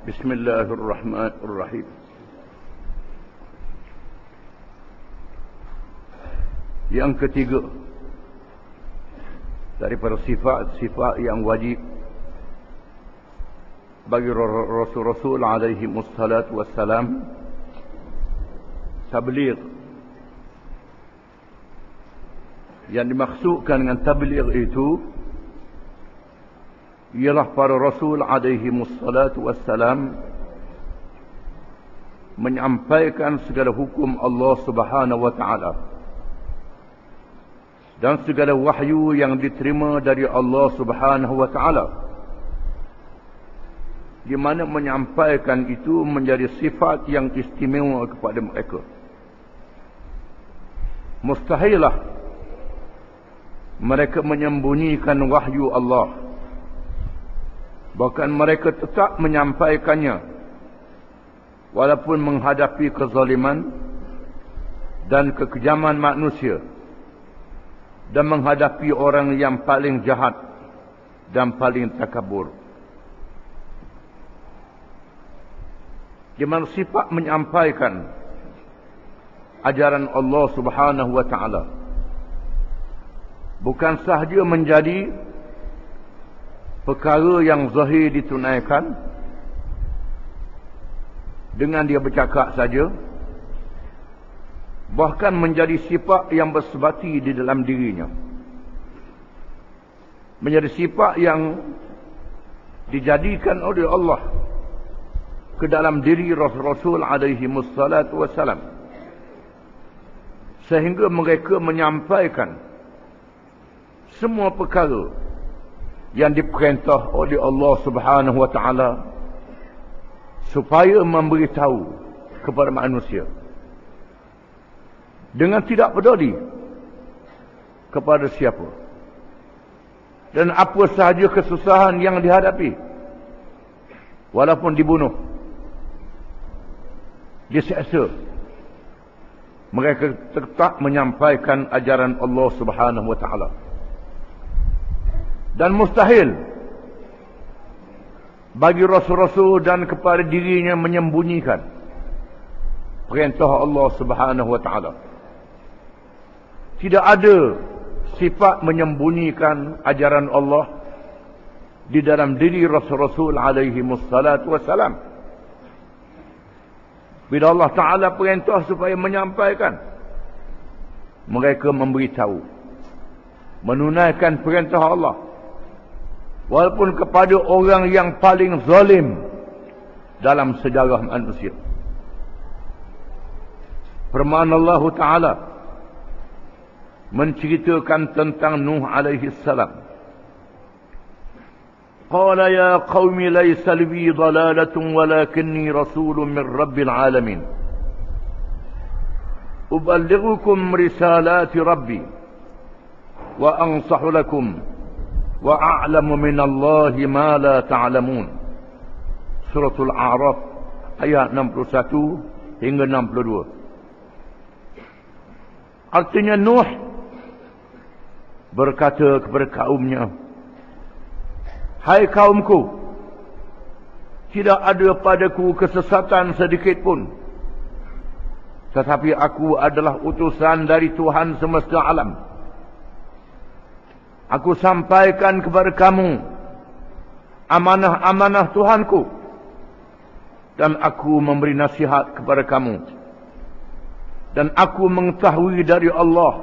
Bismillahirrahmanirrahim. Yang ketiga daripada sifat-sifat yang wajib bagi Rasul-Rasul alaihi wassalatu wassalam, tabligh. Yang dimaksudkan dengan tabligh itu ialah para Rasul alaihi wassalatu wassalam menyampaikan segala hukum Allah Subhanahu wa taala dan segala wahyu yang diterima dari Allah Subhanahu wa taala, di mana menyampaikan itu menjadi sifat yang istimewa kepada mereka. Mustahilah mereka menyembunyikan wahyu Allah, bahkan mereka tetap menyampaikannya walaupun menghadapi kezaliman dan kekejaman manusia dan menghadapi orang yang paling jahat dan paling takabur. Di mana sifat menyampaikan ajaran Allah Subhanahu wa taala bukan sahaja menjadi perkara yang zahir ditunaikan dengan dia bercakap saja, bahkan menjadi sifat yang bersebati di dalam dirinya, menjadi sifat yang dijadikan oleh Allah ke dalam diri Rasul alaihi wassalatu wassalam, sehingga mereka menyampaikan semua perkara yang diperintah oleh Allah Subhanahu wa taala supaya memberitahu kepada manusia dengan tidak peduli kepada siapa dan apa sahaja kesusahan yang dihadapi, walaupun dibunuh, diseksa, mereka tetap menyampaikan ajaran Allah Subhanahu wa taala. Dan mustahil bagi Rasul-Rasul dan kepada dirinya menyembunyikan perintah Allah Subhanahu wa taala. Tidak ada sifat menyembunyikan ajaran Allah di dalam diri Rasul-Rasul alaihi wassalatu wassalam. Bila Allah Ta'ala perintah supaya menyampaikan, mereka memberitahu, menunaikan perintah Allah, walaupun kepada orang yang paling zalim dalam sejarah manusia. Firman Allah Ta'ala menceritakan tentang Nuh alaihi salam. Qala ya qaumi laysa li dalalatun walakinni rasulun min rabbil alamin. Uballighukum risalati rabbi wa ansahu lakum wa a'lamu minallahi ma la ta'lamun. Suratul A'raf ayat 61 hingga 62. Artinya Nuh berkata kepada kaumnya, hai kaumku, tidak ada padaku kesesatan sedikit pun, tetapi aku adalah utusan dari Tuhan semesta alam. Aku sampaikan kepada kamu amanah-amanah Tuhanku, dan aku memberi nasihat kepada kamu, dan aku mengetahui dari Allah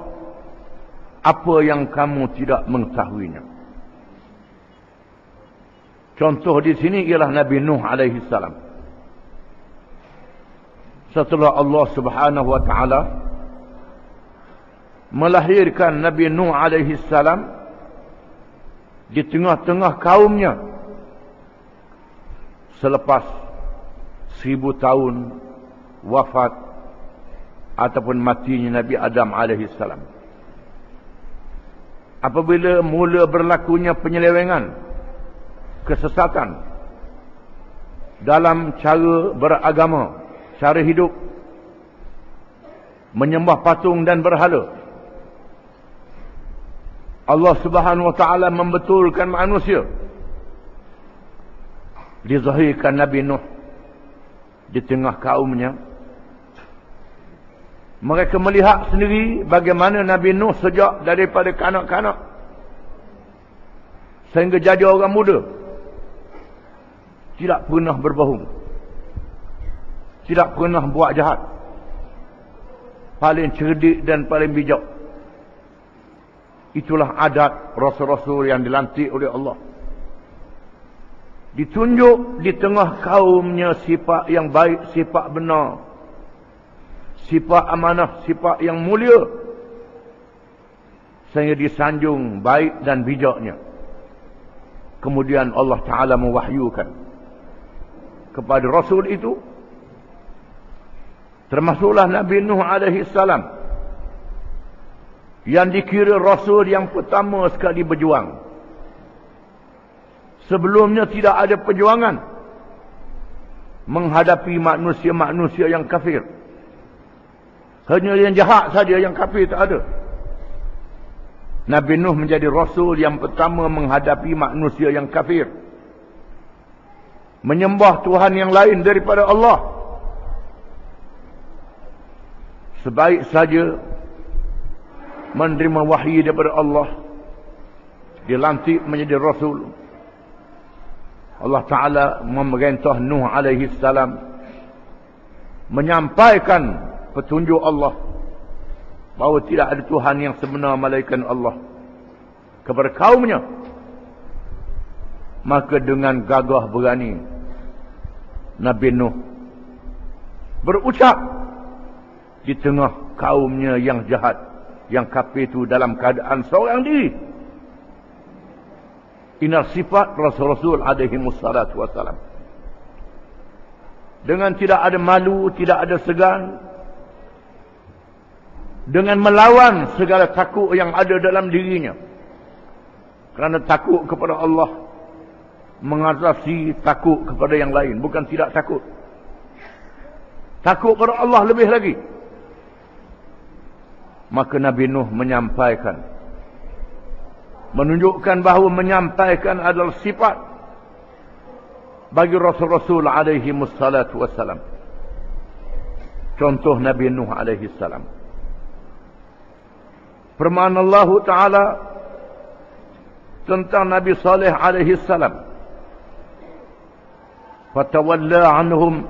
apa yang kamu tidak mengetahuinya. Contoh di sini ialah Nabi Nuh alaihi salam. Setelah Allah Subhanahu wa taala melahirkan Nabi Nuh alaihi salam di tengah-tengah kaumnya, selepas 1000 tahun wafat ataupun matinya Nabi Adam alaihi salam. Apabila mula berlakunya penyelewengan, kesesatan dalam cara beragama, cara hidup, menyembah patung dan berhala, Allah Subhanahu wa taala membetulkan manusia dizahirkan Nabi Nuh di tengah kaumnya. Mereka melihat sendiri bagaimana Nabi Nuh sejak daripada kanak-kanak sehingga jadi orang muda, tidak pernah berbohong, tidak pernah buat jahat, paling cerdik dan paling bijak. Itulah adat rasul-rasul yang dilantik oleh Allah. Ditunjuk di tengah kaumnya sifat yang baik, sifat benar, sifat amanah, sifat yang mulia, sehingga disanjung baik dan bijaknya. Kemudian Allah Ta'ala mewahyukan kepada Rasul itu, termasuklah Nabi Nuh alaihi salam, yang dikira Rasul yang pertama sekali berjuang. Sebelumnya tidak ada perjuangan menghadapi manusia-manusia yang kafir. Hanya yang jahat saja, yang kafir tak ada. Nabi Nuh menjadi Rasul yang pertama menghadapi manusia yang kafir, menyembah Tuhan yang lain daripada Allah. Sebaik saja menerima wahyu daripada Allah, dilantik menjadi Rasul. Allah Ta'ala memerintah Nuh alaihi salam menyampaikan petunjuk Allah, bahawa tidak ada Tuhan yang sebenar melainkan Allah, kepada kaumnya. Maka dengan gagah berani Nabi Nuh berucap di tengah kaumnya yang jahat, yang kafir itu, dalam keadaan seorang diri. Inilah sifat Rasul-Rasul alaihi wassalatu wassalam. Dengan tidak ada malu, tidak ada segan, dengan melawan segala takut yang ada dalam dirinya. Kerana takut kepada Allah mengatasi takut kepada yang lain. Bukan tidak takut, takut kepada Allah lebih lagi. Maka Nabi Nuh menyampaikan, menunjukkan bahawa menyampaikan adalah sifat bagi Rasul-Rasul alaihi wassalatu wassalam. Contoh Nabi Nuh alaihi salam. Firman Allah Ta'ala tentang Nabi Saleh alaihi salam, fatawalla anhum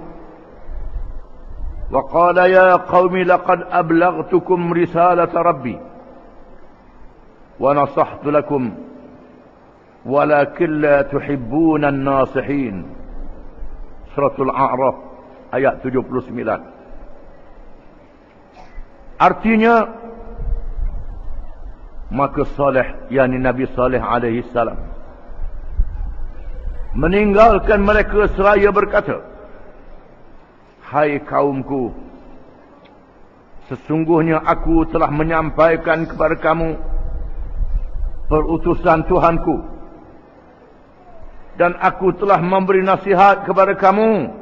wa qala ya qaumi laqad ablaghtukum risalata rabbi wa nasahtu lakum walakin la tuhibbuna an-nasihin. Suratul A'raf ayat 79. Artinya, maka Saleh, yakni Nabi Saleh alaihi salam, meninggalkan mereka seraya berkata, hai kaumku, sesungguhnya aku telah menyampaikan kepada kamu perutusan Tuhanku, dan aku telah memberi nasihat kepada kamu,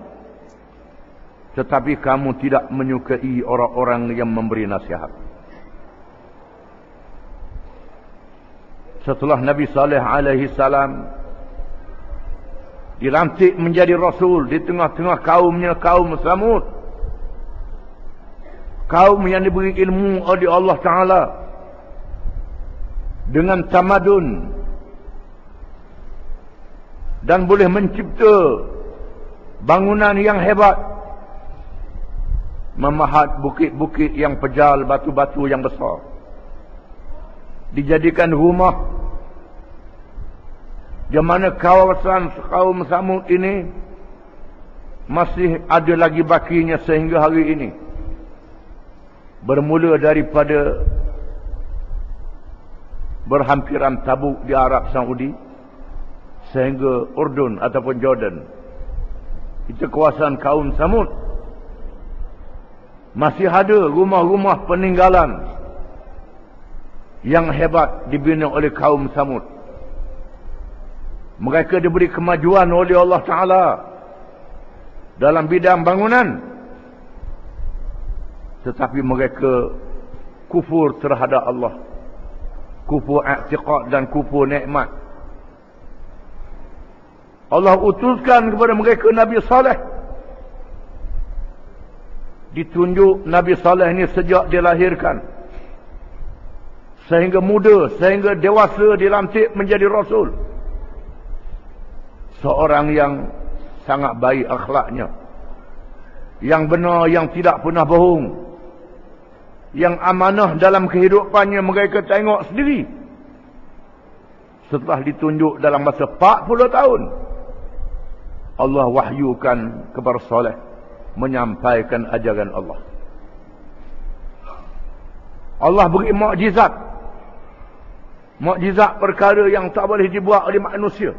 tetapi kamu tidak menyukai orang-orang yang memberi nasihat. Setelah Nabi Saleh alaihi salam dilantik menjadi Rasul di tengah-tengah kaumnya, kaum Samud, kaum yang diberi ilmu oleh Allah Ta'ala dengan tamadun dan boleh mencipta bangunan yang hebat, memahat bukit-bukit yang pejal, batu-batu yang besar, dijadikan rumah. Di mana kawasan kaum Samud ini masih ada lagi bakinya sehingga hari ini. Bermula daripada berhampiran Tabuk di Arab Saudi sehingga Urdun ataupun Jordan. Itu kawasan kaum Samud. Masih ada rumah-rumah peninggalan yang hebat dibina oleh kaum Samud. Mereka diberi kemajuan oleh Allah Ta'ala dalam bidang bangunan, tetapi mereka kufur terhadap Allah, kufur i'tiqad dan kufur nikmat. Allah utuskan kepada mereka Nabi Saleh. Ditunjuk Nabi Saleh ini sejak dilahirkan, sehingga muda, sehingga dewasa dilantik menjadi Rasul. Seorang yang sangat baik akhlaknya, yang benar, yang tidak pernah bohong, yang amanah dalam kehidupannya mereka tengok sendiri. Setelah ditunjuk dalam masa 40 tahun, Allah wahyukan kepada Saleh menyampaikan ajaran Allah. Allah beri mukjizat. Mukjizat perkara yang tak boleh dibuat oleh manusia.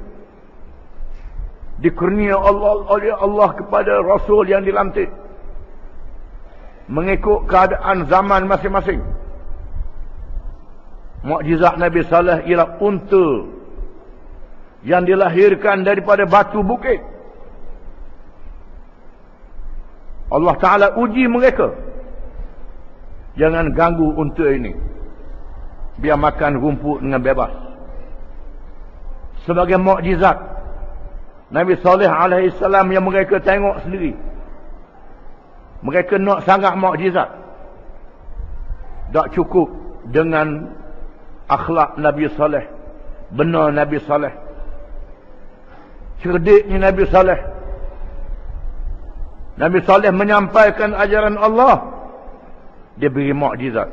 Dikurnia oleh Allah kepada Rasul yang dilantik, mengikut keadaan zaman masing-masing. Mukjizat Nabi Saleh ialah unta yang dilahirkan daripada batu bukit. Allah Ta'ala uji mereka. Jangan ganggu unta ini, biar makan rumput dengan bebas. Sebagai mukjizat Nabi Saleh alaihi salam yang mereka tengok sendiri. Mereka nak sangat mukjizat. Tak cukup dengan akhlak Nabi Saleh, benar Nabi Saleh, cerdiknya Nabi Saleh. Nabi Saleh menyampaikan ajaran Allah, dia beri mukjizat.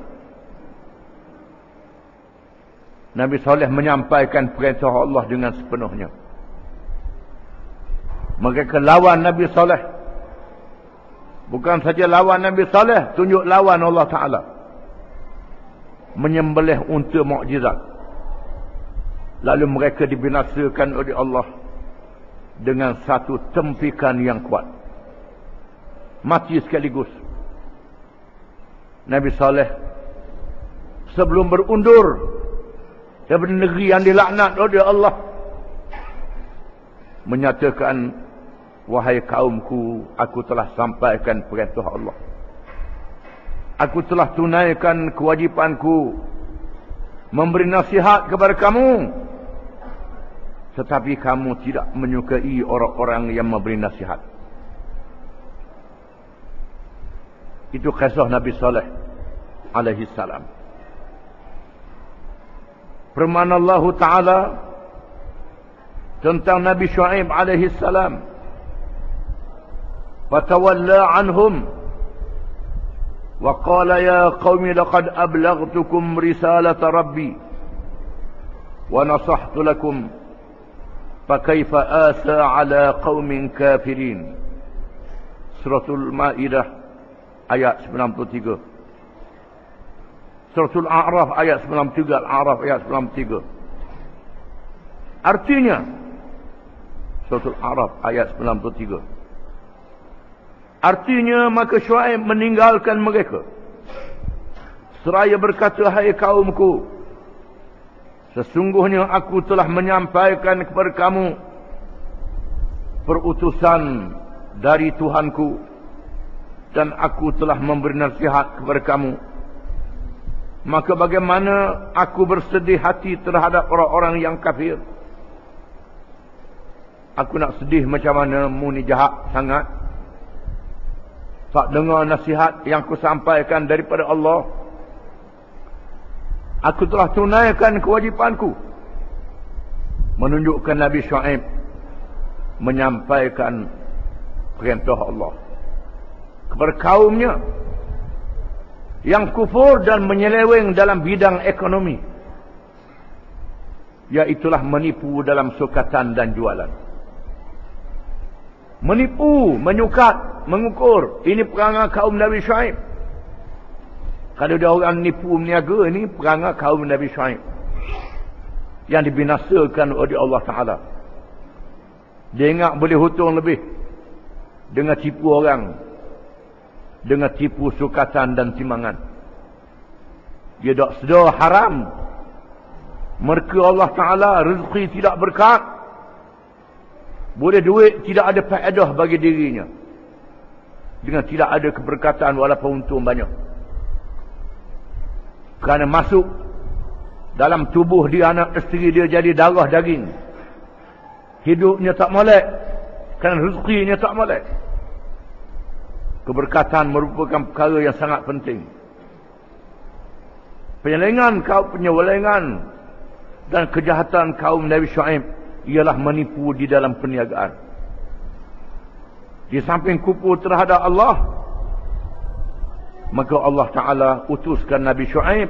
Nabi Saleh menyampaikan perintah Allah dengan sepenuhnya. Mereka lawan Nabi Saleh. Bukan saja lawan Nabi Saleh, tunjuk lawan Allah Ta'ala. Menyembelih unta mukjizat. Lalu mereka dibinasakan oleh Allah dengan satu tempikan yang kuat. Mati sekaligus. Nabi Saleh sebelum berundur daripada negeri yang dilaknat oleh Allah, menyatakan, wahai kaumku, aku telah sampaikan perintah Allah. Aku telah tunaikan kewajipanku memberi nasihat kepada kamu. Tetapi kamu tidak menyukai orang-orang yang memberi nasihat. Itu kisah Nabi Saleh alaihi salam. Firman Allah Ta'ala tentang Nabi Shu'aib alaihi salam, fatawalla anhum wa qala ya qaumi laqad ablaghtukum risalata rabbi wa nasahtu lakum fakaifa asa ala qaumin kafirin. Suratul Maidah ayat 93. Suratul A'raf ayat 93, Al-A'raf ayat 93. Artinya Suratul A'raf ayat 93. Artinya maka Syuaib meninggalkan mereka seraya berkata, hai kaumku, sesungguhnya aku telah menyampaikan kepada kamu perutusan dari Tuhanku, dan aku telah memberi nasihat kepada kamu. Maka bagaimana aku bersedih hati terhadap orang-orang yang kafir? Aku nak sedih macam mana, mu ni jahat sangat, tak dengar nasihat yang aku sampaikan daripada Allah. Aku telah tunaikan kewajipanku. Menunjukkan Nabi Shu'aib menyampaikan perintah Allah kepada kaumnya yang kufur dan menyeleweng dalam bidang ekonomi, iaitulah menipu dalam sukatan dan jualan. Menipu, menyukat, mengukur. Ini perangai kaum Nabi Shu'aib. Kalau ada orang nipu meniaga, ini perangai kaum Nabi Shu'aib yang dibinasakan oleh Allah Ta'ala. Dia ingat boleh hutang lebih dengan tipu orang, dengan tipu sukatan dan timbangan. Dia tak sedar haram. Mereka Allah Ta'ala rezeki tidak berkat, boleh duit tidak ada faedah bagi dirinya, dengan tidak ada keberkatan walaupun untung banyak. Kerana masuk dalam tubuh dia, anak isteri dia jadi darah daging. hidupnya tak molek, kerana rezekinya tak molek. Keberkatan merupakan perkara yang sangat penting. Penyelengan dan kejahatan kaum Nabi Syuaib ialah menipu di dalam perniagaan. Di samping kupu terhadap Allah, maka Allah Ta'ala utuskan Nabi Syuaib,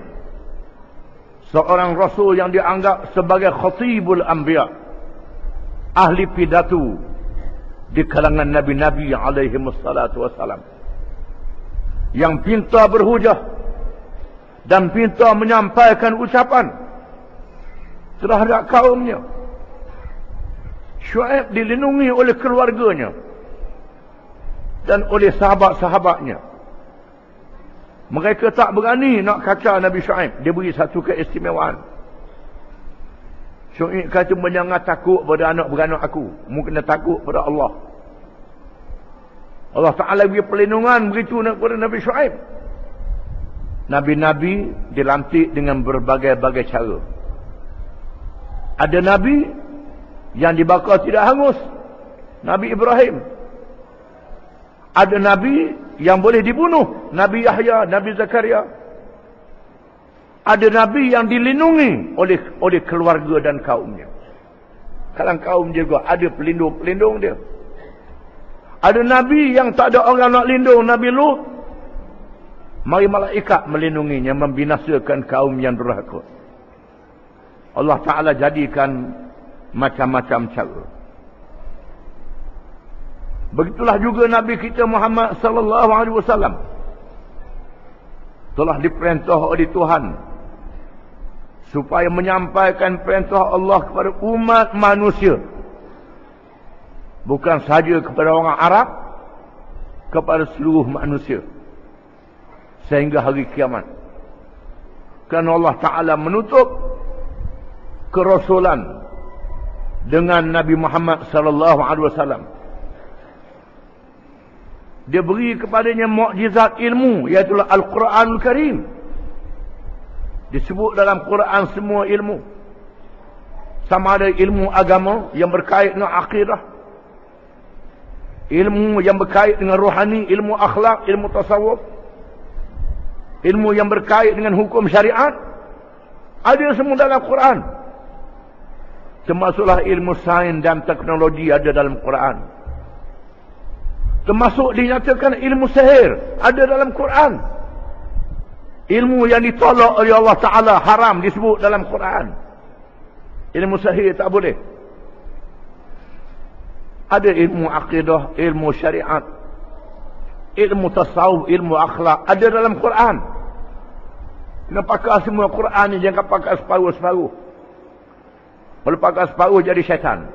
seorang rasul yang dianggap sebagai khatibul anbiya, ahli pidato di kalangan nabi-nabi alaihi wassalatu wassalam, yang pintar berhujah dan pintar menyampaikan ucapan terhadap kaumnya. Syuaib dilindungi oleh keluarganya dan oleh sahabat-sahabatnya. Mereka tak berani nak kacau Nabi Syuaib. Dia beri satu keistimewaan. Syuaib kata, jangan takut pada anak beranak aku, mu kena takut pada Allah. Allah Ta'ala beri perlindungan begitu kepada Nabi Syuaib. Nabi-nabi dilantik dengan berbagai-bagai cara. Ada Nabi yang dibakar tidak hangus, Nabi Ibrahim. Ada Nabi yang boleh dibunuh, Nabi Yahya, Nabi Zakaria. Ada Nabi yang dilindungi oleh keluarga dan kaumnya. Kalau kaum dia juga ada pelindung-pelindung dia. Ada Nabi yang tak ada orang nak lindung, Nabi Lut. Mari malaikat melindunginya, membinasakan kaum yang durhaka. Allah Ta'ala jadikan macam-macam cara. Begitulah juga Nabi kita Muhammad sallallahu alaihi wasallam telah diperintah oleh Tuhan supaya menyampaikan perintah Allah kepada umat manusia, bukan sahaja kepada orang Arab, kepada seluruh manusia sehingga hari kiamat. Kerana Allah Ta'ala menutup kerasulan dengan Nabi Muhammad sallallahu alaihi wasallam. Dia beri kepadanya mukjizat ilmu, iaitu Al-Quranul Karim. Disebut dalam Quran semua ilmu. Sama ada ilmu agama yang berkait dengan akidah, ilmu yang berkait dengan rohani, ilmu akhlak, ilmu tasawuf, ilmu yang berkait dengan hukum syariat, ada semua dalam Quran. Termasuklah ilmu sains dan teknologi ada dalam Quran. Termasuk dinyatakan ilmu sihir ada dalam Quran. Ilmu yang ditolak oleh Allah Ta'ala haram disebut dalam Quran. Ilmu sihir tak boleh. Ada ilmu akidah, ilmu syariat, ilmu tasawuf, ilmu akhlak ada dalam Quran. Kena pakai semua Quran ni, jangan pakai separuh-separuh. Kalau pakai separuh jadi syaitan.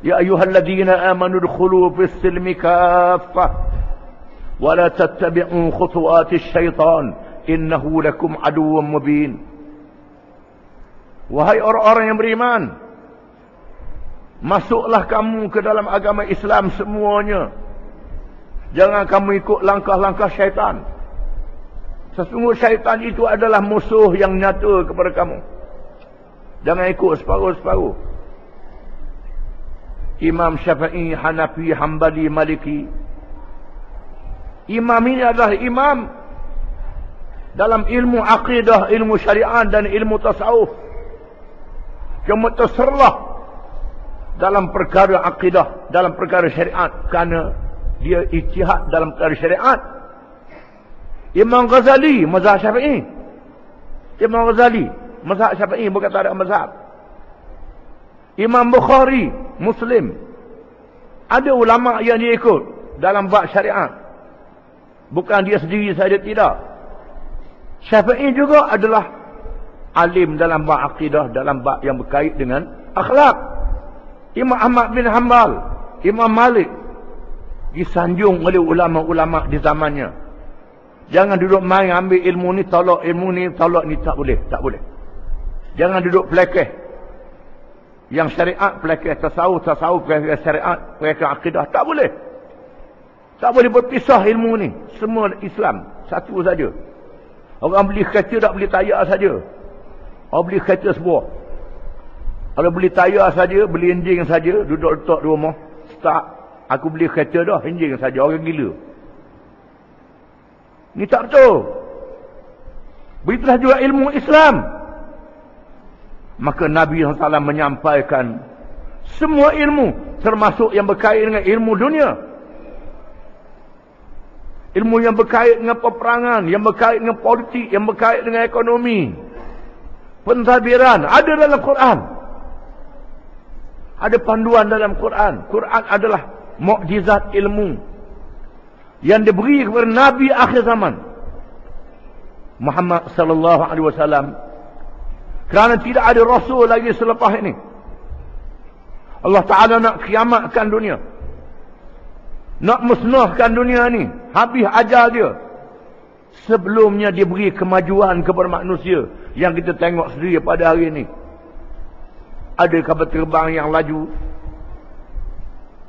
Ya ayyuhalladzina amanu udkhulu fis silmi kaffah wa la tattabi'u khutuwatis syaitan innahu lakum aduwwun mubin. Wahai orang-orang yang beriman, masuklah kamu ke dalam agama Islam semuanya. Jangan kamu ikut langkah-langkah syaitan. Sesungguhnya syaitan itu adalah musuh yang nyata kepada kamu. Jangan ikut separuh-separuh. Imam Syafi'i, Hanafi, Hambali, Maliki. Imam ini adalah imam dalam ilmu akidah, ilmu syariat dan ilmu tasawuf. Cuma terserlah dalam perkara akidah, dalam perkara syariat, kerana dia ijtihad dalam perkara syariat. Imam Ghazali, mazhab Syafi'i. Imam Ghazali, mazhab Syafi'i, bukan tak ada mazhab. Imam Bukhari, Muslim. Ada ulama yang dia ikut dalam bab syariat. Bukan dia sendiri saja, tidak. Syafi'i juga adalah alim dalam bab akidah, dalam bab yang berkait dengan akhlak. Imam Ahmad bin Hanbal, Imam Malik disanjung oleh ulama-ulama di zamannya. Jangan duduk main ambil ilmu ni tolak, ilmu ni tolak ni, tak boleh, tak boleh. Jangan duduk pelekeh. Yang syariat pelekeh tasawuf, tasawuf pelekeh syariat, pelekeh akidah, tak boleh. Tak boleh berpisah ilmu ni. Semua Islam satu saja. Orang beli kereta tak beli tayar saja. Orang beli kereta sebuah. Kalau beli tayar saja, beli enjin saja, duduk letak di rumah, start. Aku beli kereta dah, enjin saja, orang gila. Ni tak betul. Begitulah juga ilmu Islam. Maka Nabi SAW menyampaikan semua ilmu, termasuk yang berkait dengan ilmu dunia. Ilmu yang berkait dengan peperangan, yang berkait dengan politik, yang berkait dengan ekonomi, pentadbiran, ada dalam Quran. Ada panduan dalam Quran. Quran adalah mukjizat ilmu yang diberi kepada Nabi akhir zaman, Muhammad sallallahu alaihi wasallam. Kerana tidak ada rasul lagi selepas ini. Allah Ta'ala nak kiamatkan dunia, nak musnahkan dunia ni, habis ajal dia. Sebelumnya dia beri kemajuan kepada manusia yang kita tengok sendiri pada hari ini. Ada kapal terbang yang laju,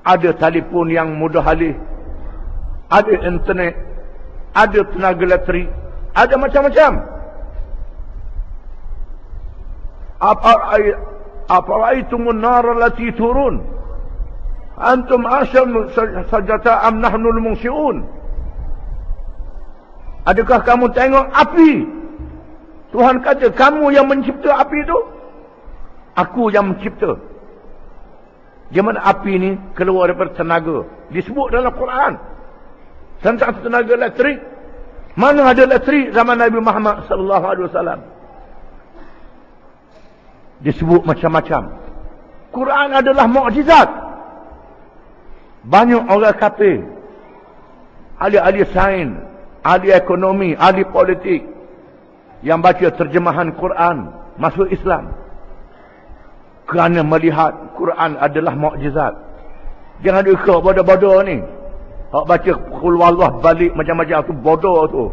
ada telefon yang mudah alih, ada internet, ada tenaga elektrik, ada macam-macam. Afara'aytumun nar allati turun antum asyam sajata am nahnul munsyi'un. Adakah kamu tengok api? Tuhan kata, kamu yang mencipta api itu? Aku yang mencipta. Di mana api ni keluar daripada tenaga, disebut dalam Quran tentang tenaga elektrik. Mana ada elektrik zaman Nabi Muhammad sallallahu alaihi wasallam? Disebut macam-macam. Quran adalah mukjizat. Banyak orang kafir, ahli-ahli sains, ahli ekonomi, ahli politik, yang baca terjemahan Quran masuk Islam kerana melihat Quran adalah mukjizat. Jangan ikut bodoh-bodoh ni. Hak baca qul wallah balik macam-macam tu bodoh tu.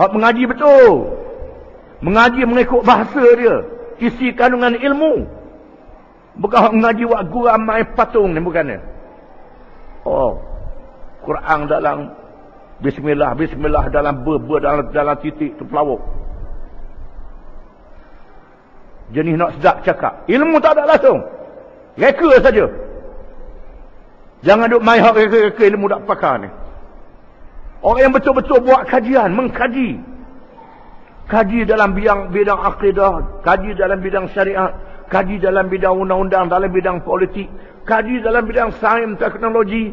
Hak mengaji betul, mengaji mengikut bahasa dia, isi kandungan ilmu. Bukan hak mengaji wak guram main patung ni, bukannya. Oh, Quran dalam bismillah, bismillah dalam dalam titik tu pelawak. Jenis nak sedap cakap, ilmu tak ada langsung, reka saja. Jangan duk main hak reka-reka ilmu tak pakar ni. Orang yang betul-betul buat kajian, mengkaji, kaji dalam bidang akidah, kaji dalam bidang syariat, kaji dalam bidang undang-undang, dalam bidang politik, kaji dalam bidang sains teknologi,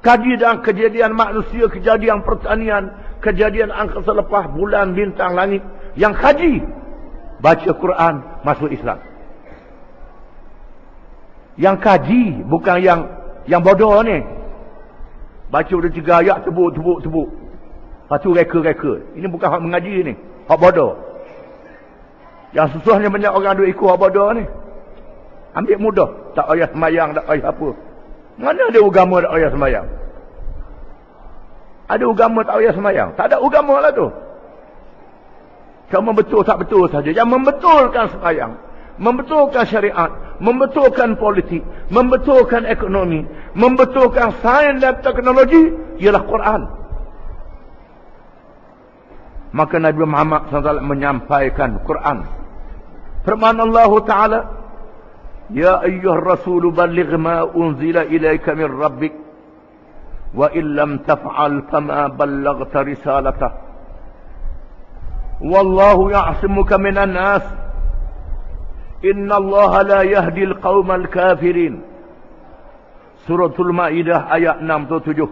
kaji dalam kejadian manusia, kejadian pertanian, kejadian angkasa lepas, bulan, bintang, langit. Yang kaji, baca Quran, masuk Islam. Yang kaji, bukan yang bodoh ni. Baca udah 3 ayat, tebuk. Lepas tu reka-reka. Ini bukan hak mengaji ni, hak bodoh. Yang susahnya banyak orang duk ikut hak bodoh ni. Ambil mudah, tak payah semayang, tak payah apa. Mana ada agama tak payah semayang? Ada agama tak payah semayang? Tak ada agama lah tu. Cuma betul tak betul saja. Yang membetulkan semayang, membetulkan syariat, membetulkan politik, membetulkan ekonomi, membetulkan sains dan teknologi ialah Quran. Maka Nabi Muhammad SAW menyampaikan Quran. Firman Allah Ta'ala, Ya ayyuhar rasul balligh ma unzila ilayka min rabbik wa illam taf'al fama ballaghta risalatah wallahu ya'simuka minan nas innallaha la yahdil qaumal kafirin. Suratul Maidah ayat 67.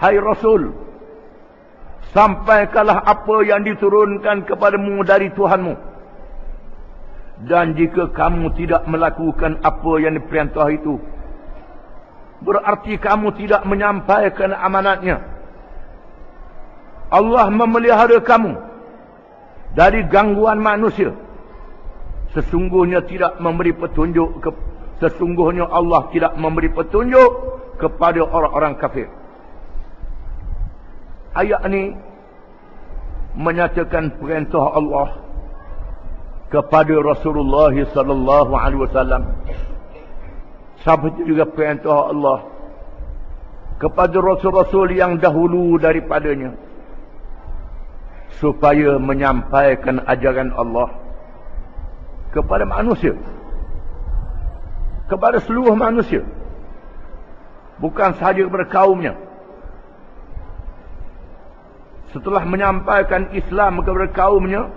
Hai Rasul, sampaikanlah apa yang diturunkan kepadamu dari Tuhanmu, dan jika kamu tidak melakukan apa yang diperintah itu, berarti kamu tidak menyampaikan amanatnya. Allah memelihara kamu dari gangguan manusia. Sesungguhnya Allah tidak memberi petunjuk kepada orang-orang kafir. Ayat ini menyatakan perintah Allah kepada Rasulullah sallallahu alaihi wasallam. Seperti juga perintah Allah kepada rasul-rasul yang dahulu daripadanya, supaya menyampaikan ajaran Allah kepada manusia. Kepada seluruh manusia. Bukan sahaja kepada kaumnya. Setelah menyampaikan Islam kepada kaumnya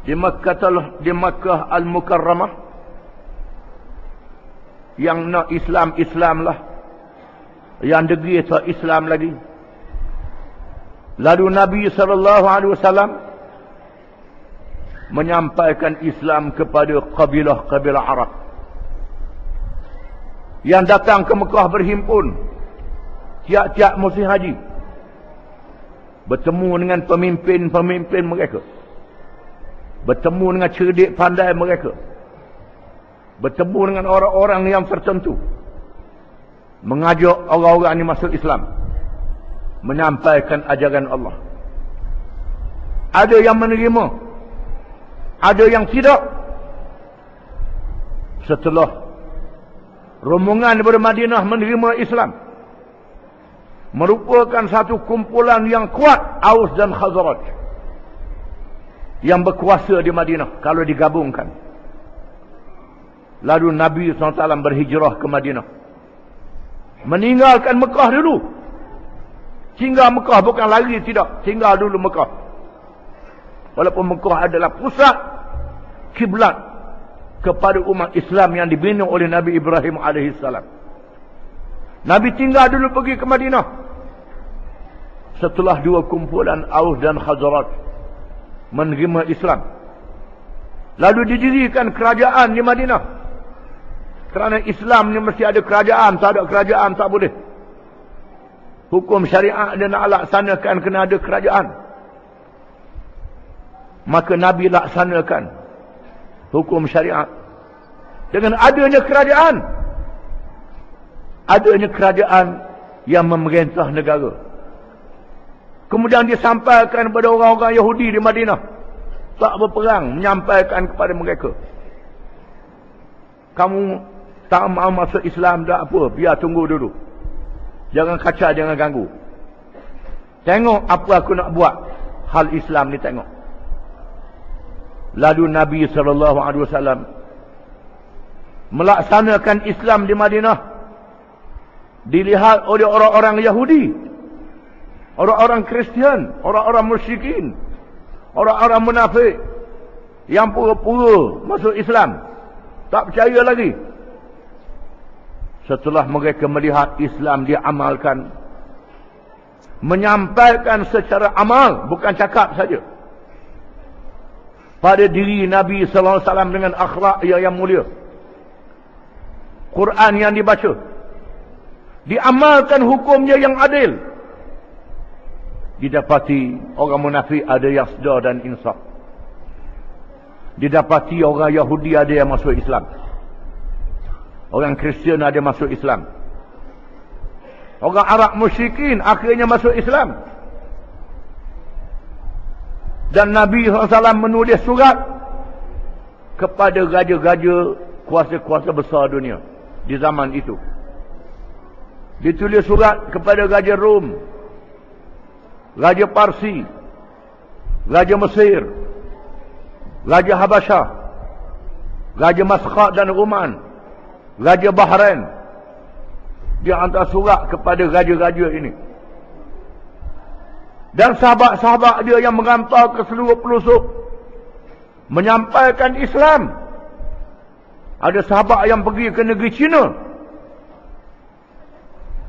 di Makkah Al-Mukarramah, yang nak Islam, Islam lah. Yang degil tak Islam lagi. Lalu Nabi SAW menyampaikan Islam kepada kabilah-kabilah Arab yang datang ke Mekah berhimpun tiap-tiap musim haji, bertemu dengan pemimpin-pemimpin mereka, bertemu dengan cerdik pandai mereka, bertemu dengan orang-orang yang tertentu, mengajak orang-orang ini masuk Islam, menyampaikan ajaran Allah. Ada yang menerima, ada yang tidak. Setelah rombongan daripada Madinah menerima Islam, merupakan satu kumpulan yang kuat, Aus dan Khazraj, yang berkuasa di Madinah kalau digabungkan. Lalu Nabi SAW berhijrah ke Madinah, meninggalkan Mekah dulu. Singgah Mekah, bukan lari, tidak. Singgah dulu Mekah. Walaupun Mekah adalah pusat kiblat kepada umat Islam yang dibina oleh Nabi Ibrahim AS. Nabi tinggal dulu pergi ke Madinah. Setelah dua kumpulan Aus dan Khazraj menerima Islam, lalu didirikan kerajaan di Madinah. Kerana Islam ni mesti ada kerajaan. Tak ada kerajaan tak boleh. Hukum syariat dia nak laksanakan kena ada kerajaan. Maka Nabi laksanakan hukum syariat dengan adanya kerajaan. Adanya kerajaan yang memerintah negara. Kemudian disampaikan kepada orang-orang Yahudi di Madinah. Tak berperang, menyampaikan kepada mereka, kamu tak mahu masuk Islam, tak apa, biar tunggu dulu. Jangan kacau, jangan ganggu. Tengok apa aku nak buat. Hal Islam ni tengok. Lalu Nabi SAW melaksanakan Islam di Madinah. Dilihat oleh orang-orang Yahudi, orang-orang Kristian, orang-orang musyrikin, orang-orang munafik yang pura-pura masuk Islam, tak percaya lagi. Setelah mereka melihat Islam diamalkan, menyampaikan secara amal, bukan cakap saja, pada diri Nabi SAW dengan akhlak yang mulia, Quran yang dibaca, diamalkan hukumnya yang adil, didapati orang munafik ada yang sedar dan insaf, didapati orang Yahudi ada yang masuk Islam, orang Kristian ada masuk Islam, orang Arab musyrikin akhirnya masuk Islam. Dan Nabi SAW menulis surat kepada raja-raja, kuasa-kuasa besar dunia di zaman itu. Ditulis surat kepada Raja Rom, Raja Parsi, Raja Mesir, Raja Habasyah, Raja Maskat dan Oman, Raja Bahrain. Dia hantar surat kepada raja-raja ini. Dan sahabat-sahabat dia yang merantau ke seluruh pelosok menyampaikan Islam. Ada sahabat yang pergi ke negeri China.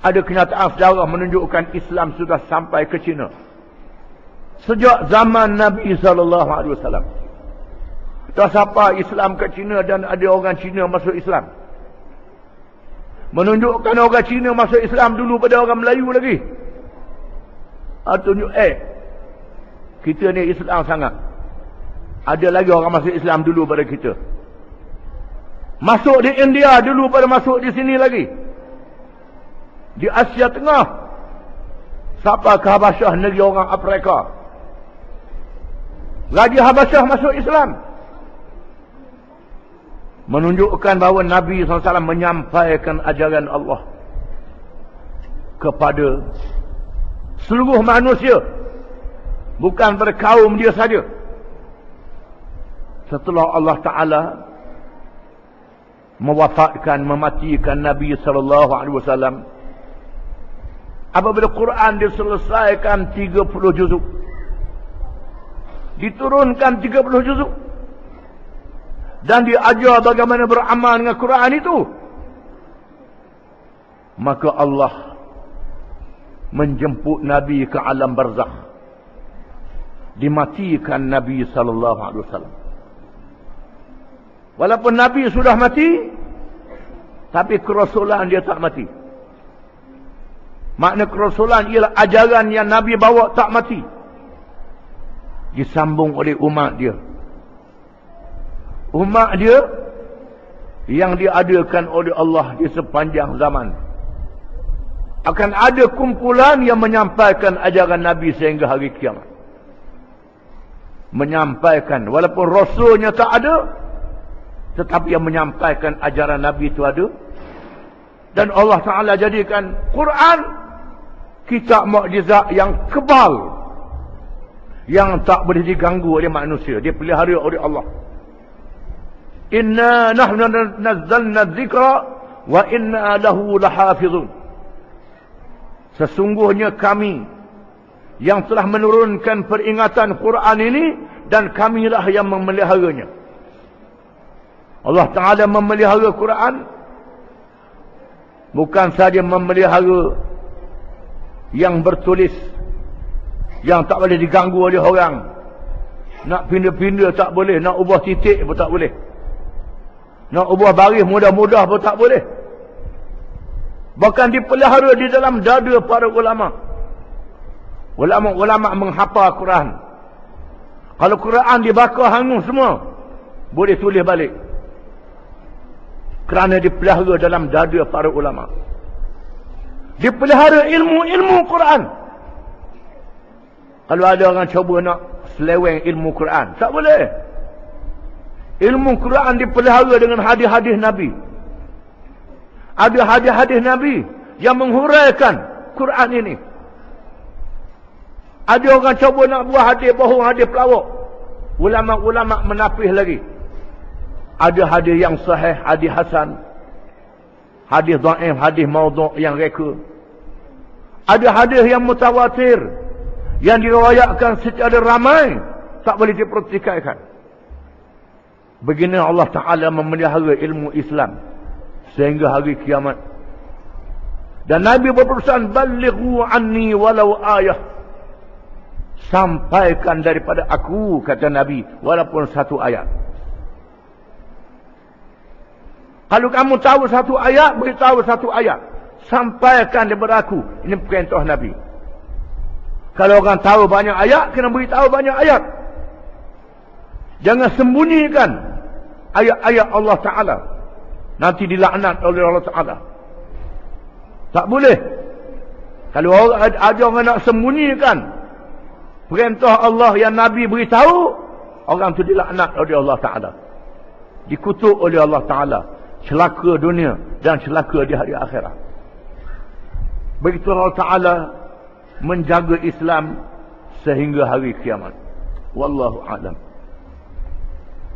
Ada kenyataan sejarah menunjukkan Islam sudah sampai ke China sejak zaman Nabi SAW. Tak sampai Islam ke China dan ada orang China masuk Islam. Menunjukkan orang Cina masuk Islam dulu pada orang Melayu lagi. Tunjuk kita ni Islam sangat. Ada lagi orang masuk Islam dulu pada kita. Masuk di India dulu pada masuk di sini lagi. Di Asia Tengah sampai ke Habasyah, negeri orang Afrika. Raja Habasyah masuk Islam. Menunjukkan bahawa Nabi SAW menyampaikan ajaran Allah kepada seluruh manusia, bukan pada kaum dia saja. setelah Allah Ta'ala mewafatkan, mematikan Nabi SAW, apabila Quran diselesaikan 30 juzuk, diturunkan 30 juzuk, dan diajar bagaimana beramal dengan Quran itu, maka Allah menjemput Nabi ke alam barzakh, dimatikan Nabi SAW. Walaupun Nabi sudah mati, tapi kerasulan dia tak mati. Makna kerasulan ialah ajaran yang Nabi bawa tak mati, disambung oleh umat dia. Umat dia yang diadakan oleh Allah di sepanjang zaman. Akan ada kumpulan yang menyampaikan ajaran Nabi sehingga hari kiamat. Menyampaikan, walaupun rasulnya tak ada, tetapi yang menyampaikan ajaran Nabi itu ada. Dan Allah Ta'ala jadikan Quran kitab mukjizat yang kebal, yang tak boleh diganggu oleh manusia. Dia pelihara oleh Allah. Inna nahnu nazzalna dzikra wa inna lahu lahafizun. Sesungguhnya kami yang telah menurunkan peringatan Quran ini, dan kamilah yang memeliharanya. Allah Ta'ala memelihara Quran, bukan saja memelihara yang bertulis, yang tak boleh diganggu oleh orang. Nak pindah-pindah tak boleh, nak ubah titik pun tak boleh, nak ubah baris mudah-mudah pun tak boleh. Bahkan dipelihara di dalam dada para ulama. Ulama-ulama menghafal Quran. Kalau Quran dibakar hangus semua, boleh tulis balik, kerana dipelihara dalam dada para ulama. Dipelihara ilmu-ilmu Quran. Kalau ada orang cuba nak seleweng ilmu Quran, tak boleh. Ilmu Quran dipelihara dengan hadis-hadis Nabi. Ada hadis-hadis Nabi yang menghuraikan Quran ini. Ada orang cuba nak buat hadis bohong, hadis pelawak, ulama-ulama menapis lagi. Ada hadis yang sahih, hadis hasan, hadis dhaif, hadis maudhu' yang reka. Ada hadis yang mutawatir, yang diriwayatkan secara ramai, tak boleh dipertikaikan. Begini Allah Ta'ala memelihara ilmu Islam sehingga hari kiamat. Dan Nabi berpesan, balighu anni walau ayah. Sampaikan daripada aku, kata Nabi, walaupun satu ayat. Kalau kamu tahu satu ayat, beritahu satu ayat. Sampaikan daripada aku. Ini perintah Nabi. Kalau orang tahu banyak ayat, kena beritahu banyak ayat. Jangan sembunyikan ayat-ayat Allah Ta'ala. Nanti dilaknat oleh Allah Ta'ala. Tak boleh. Kalau ada orang nak sembunyikan perintah Allah yang Nabi beritahu, orang itu dilaknat oleh Allah Ta'ala. Dikutuk oleh Allah Ta'ala. Celaka dunia dan celaka di hari akhirat. Begitu Allah Ta'ala menjaga Islam sehingga hari kiamat. Wallahu a'lam.